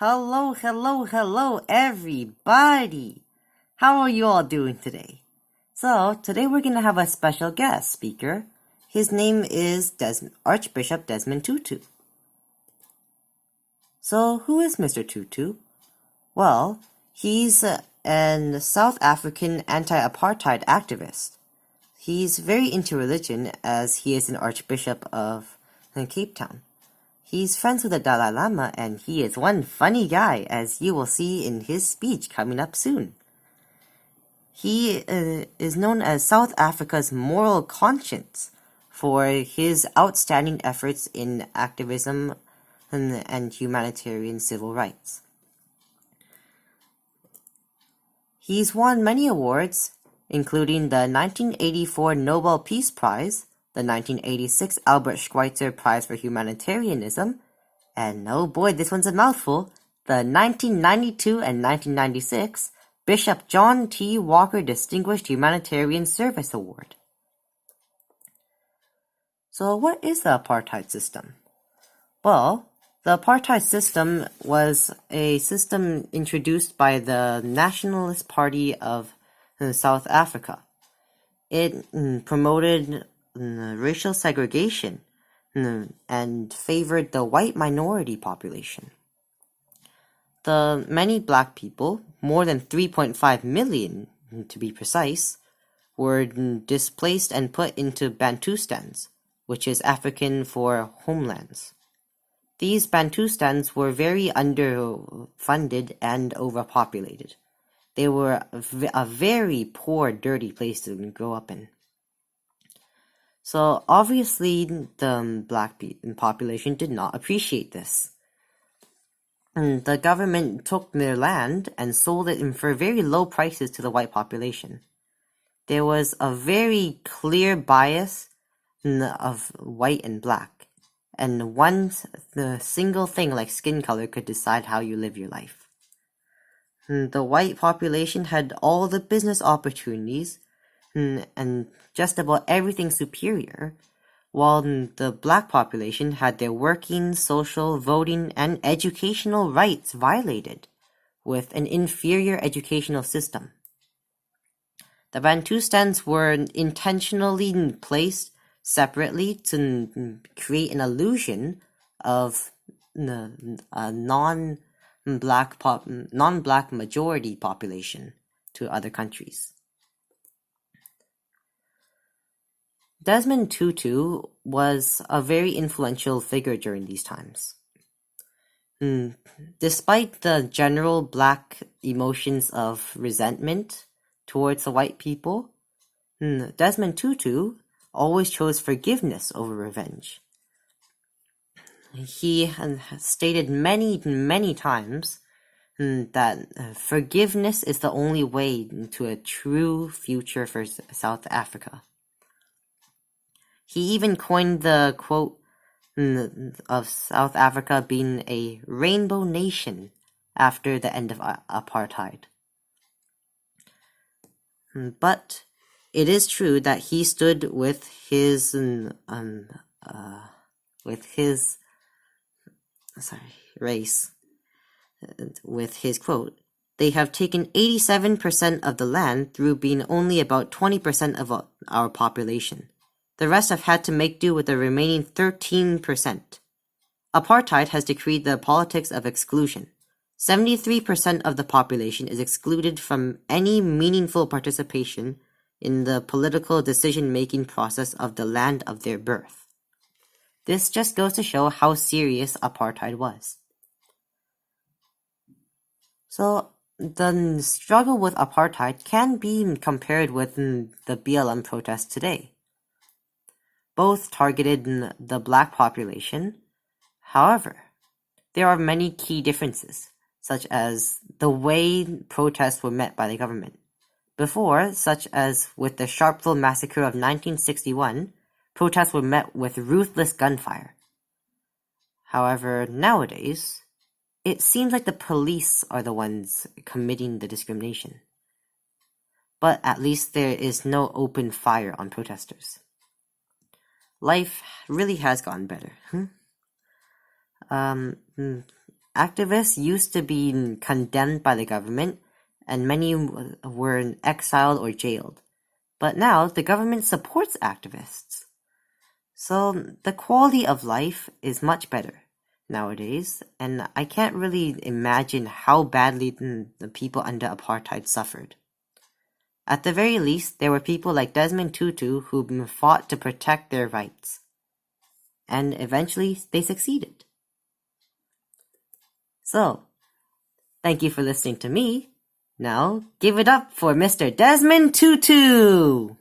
Hello, hello, hello, everybody! How are you all doing today? So, today we're going to have a special guest speaker. His name is Archbishop Desmond Tutu. So, who is Mr. Tutu? Well, he's an South African anti-apartheid activist. He's very into religion as he is an Archbishop of Cape Town. He's friends with the Dalai Lama, and he is one funny guy, as you will see in his speech coming up soon. He is known as South Africa's moral conscience for his outstanding efforts in activism and humanitarian civil rights. He's won many awards, including the 1984 Nobel Peace Prize, the 1986 Albert Schweitzer Prize for Humanitarianism, and oh boy, this one's a mouthful, the 1992 and 1996 Bishop John T. Walker Distinguished Humanitarian Service Award. So what is the apartheid system? Well, the apartheid system was a system introduced by the Nationalist Party of South Africa. It promoted racial segregation and favored the white minority population. The many black people, more than 3.5 million to be precise, were displaced and put into Bantustans, which is African for homelands. These Bantustans were very underfunded and overpopulated. They were a very poor, dirty place to grow up in. So obviously the black population did not appreciate this. The government took their land and sold it for very low prices to the white population. There was a very clear bias of white and black, and the single thing like skin color could decide how you live your life. The white population had all the business opportunities and just about everything superior, while the black population had their working, social, voting, and educational rights violated with an inferior educational system. The Bantustans were intentionally placed separately to create an illusion of a non-black majority population to other countries. Desmond Tutu was a very influential figure during these times. Despite the general black emotions of resentment towards the white people, Desmond Tutu always chose forgiveness over revenge. He stated many, many times that forgiveness is the only way to a true future for South Africa. He even coined the quote of South Africa being a rainbow nation after the end of apartheid. But it is true that he stood with his race, with his quote, "They have taken 87% of the land through being only about 20% of our population. The rest have had to make do with the remaining 13%. Apartheid has decreed the politics of exclusion. 73% of the population is excluded from any meaningful participation in the political decision-making process of the land of their birth." This just goes to show how serious apartheid was. So, the struggle with apartheid can be compared with the BLM protests today. Both targeted the black population. However, there are many key differences, such as the way protests were met by the government. Before, such as with the Sharpeville massacre of 1961, protests were met with ruthless gunfire. However, nowadays, it seems like the police are the ones committing the discrimination. But at least there is no open fire on protesters. Life really has gotten better. Activists used to be condemned by the government, and many were exiled or jailed. But now the government supports activists. So the quality of life is much better nowadays, and I can't really imagine how badly the people under apartheid suffered. At the very least, there were people like Desmond Tutu who fought to protect their rights. And eventually, they succeeded. So, thank you for listening to me. Now, give it up for Mr. Desmond Tutu!